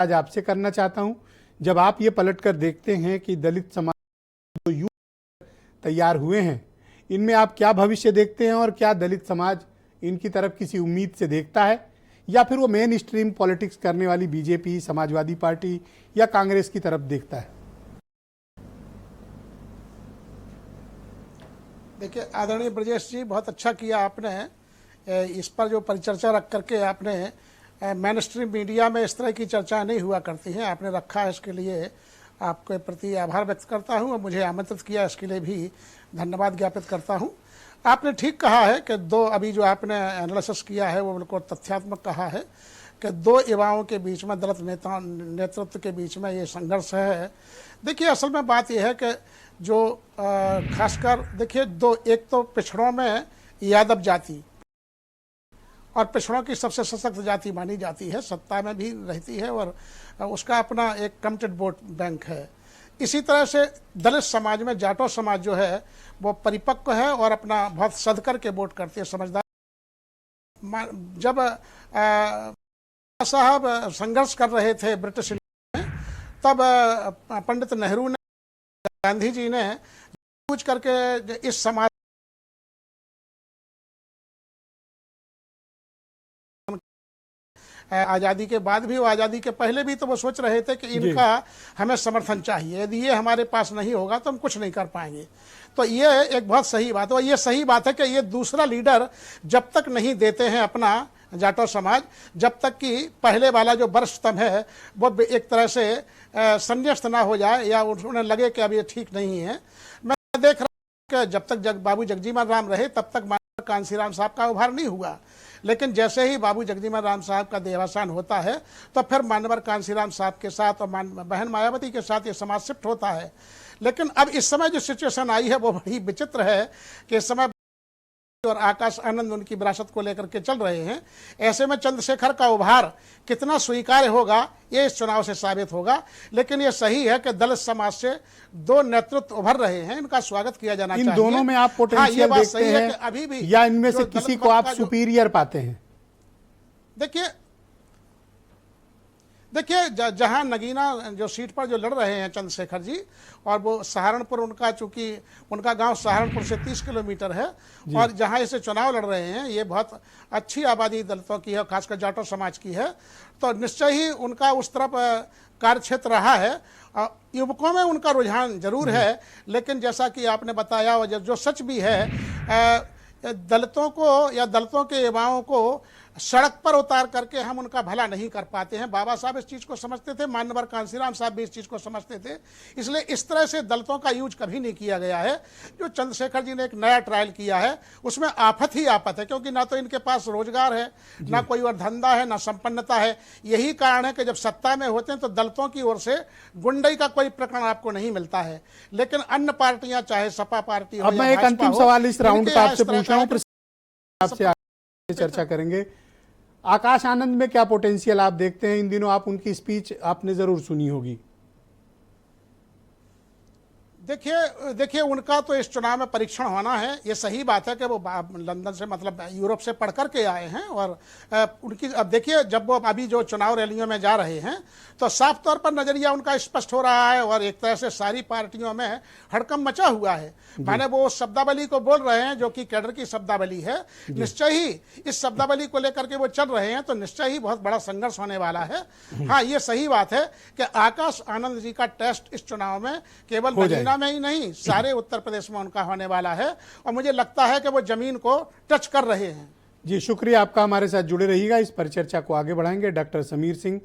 आज आपसे करना चाहता हूं, जब आप ये पलट कर देखते हैं कि दलित समाज जो युवा तैयार हुए हैं, इनमें आप क्या भविष्य देखते हैं और क्या दलित समाज इनकी तरफ किसी उम्मीद से देखता है, या फिर वो मेन स्ट्रीम पॉलिटिक्स करने वाली बीजेपी, समाजवादी पार्टी या कांग्रेस की तरफ देखता है? देखिए आदरणीय ब्रजेश जी, बहुत अच्छा किया आपने इस पर जो परिचर्चा रख करके आपने मेन स्ट्रीम मीडिया में इस तरह की चर्चा नहीं हुआ करती है, आपने रखा है, इसके लिए आपके प्रति आभार व्यक्त करता हूं और मुझे आमंत्रित किया इसके लिए भी धन्यवाद ज्ञापित करता हूं। आपने ठीक कहा है कि दो अभी जो आपने एनालिसिस किया है वो बिल्कुल तथ्यात्मक कहा है कि दो युवाओं के बीच में, दलित नेतृत्व के बीच में ये संघर्ष है। देखिए असल में बात यह है कि जो खासकर देखिए एक तो पिछड़ों में यादव जाति, और पिछड़ों की सबसे सशक्त जाति मानी जाती है, सत्ता में भी रहती है और उसका अपना एक कमिटेड वोट बैंक है। इसी तरह से दलित समाज में जाटो समाज जो है वो परिपक्व है और अपना बहुत सद कर के वोट करती है, समझदार। जब साहब संघर्ष कर रहे थे ब्रिटिश में, तब पंडित नेहरू ने, गांधी जी ने पूछ करके इस समाज आज़ादी के बाद भी, वो आज़ादी के पहले भी तो वो सोच रहे थे कि इनका हमें समर्थन चाहिए, यदि ये हमारे पास नहीं होगा तो हम कुछ नहीं कर पाएंगे। तो ये एक बहुत सही बात है, और ये सही बात है कि ये दूसरा लीडर जब तक नहीं देते हैं अपना जाटो समाज, जब तक कि पहले वाला जो बर्षतम है वो एक तरह से संन्यास्त ना हो जाए या उन्हें लगे कि अब ये ठीक नहीं है। मैं देख रहा हूँ कि जब तक बाबू जगजीवन राम रहे तब तक मानवर कांसीराम साहब का उभार नहीं हुआ, लेकिन जैसे ही बाबू जगजीवन राम साहब का देहावसान होता है तो फिर मानवर कांसीराम साहब के साथ और बहन मायावती के साथ ये समाज शिफ्ट होता है। लेकिन अब इस समय जो सिचुएशन आई है वो बड़ी विचित्र है कि इस समय और आकाश आनंद उनकी विरासत को लेकर के चल रहे हैं। ऐसे में चंद्रशेखर का उभार कितना स्वीकार्य होगा ये इस चुनाव से साबित होगा। लेकिन ये सही है कि दलित समाज से दो नेतृत्व उभर रहे हैं, इनका स्वागत किया जाना चाहिए। इन दोनों में आप पोटेंशियल देखते हैं अभी भी, या इनमें से किसी को आप सुपीरियर पाते हैं? देखिए जहां नगीना जो सीट पर जो लड़ रहे हैं चंद्रशेखर जी, और वो सहारनपुर, उनका चूंकि उनका गांव सहारनपुर से 30 किलोमीटर है, और जहां इसे चुनाव लड़ रहे हैं ये बहुत अच्छी आबादी दलितों की है, खासकर जाटो समाज की है, तो निश्चय ही उनका उस तरफ कार्य क्षेत्र रहा है। युवकों में उनका रुझान जरूर है, लेकिन जैसा कि आपने बताया और जो सच भी है, दलितों को या दलितों के युवाओं को सड़क पर उतार करके हम उनका भला नहीं कर पाते हैं। बाबा साहब इस चीज़ को समझते थे, मानवर कांसीराम साहब भी इस चीज़ को समझते थे, इसलिए इस तरह से दलितों का यूज कभी नहीं किया गया है। जो चंद्रशेखर जी ने एक नया ट्रायल किया है उसमें आफत ही आफत है, क्योंकि ना तो इनके पास रोजगार है, ना कोई और धंधा है, ना संपन्नता है। यही कारण है कि जब सत्ता में होते हैं तो दलितों की ओर से गुंडई का कोई प्रकरण आपको नहीं मिलता है, लेकिन अन्य पार्टियां, चाहे सपा पार्टी हो, अब मैं एक अंतिम सवाल इस राउंड का आपसे पूछ रहा हूं, आपसे आगे चर्चा करेंगे। आकाश आनंद में क्या पोटेंशियल आप देखते हैं? इन दिनों आप उनकी स्पीच आपने जरूर सुनी होगी। देखिए उनका तो इस चुनाव में परीक्षण होना है। ये सही बात है कि वो लंदन से, मतलब यूरोप से पढ़ करके आए हैं, और उनकी अब देखिए जब वो अभी जो चुनाव रैलियों में जा रहे हैं तो साफ तौर पर नजरिया उनका स्पष्ट हो रहा है, और एक तरह से सारी पार्टियों में हड़कंप मचा हुआ है। माने वो शब्दावली को बोल रहे हैं जो कि कैडर की शब्दावली है। निश्चय ही इस शब्दावली को लेकर के वो चल रहे हैं, तो निश्चय ही बहुत बड़ा संघर्ष होने वाला है। हाँ, ये सही बात है कि आकाश आनंद जी का टेस्ट इस चुनाव में केवल नगीना में ही नहीं, सारे उत्तर प्रदेश में उनका होने वाला है, और मुझे लगता है कि वो जमीन को टच कर रहे हैं। जी शुक्रिया आपका, हमारे साथ जुड़े रहिएगा, इस परिचर्चा को आगे बढ़ाएंगे। डॉक्टर समीर सिंह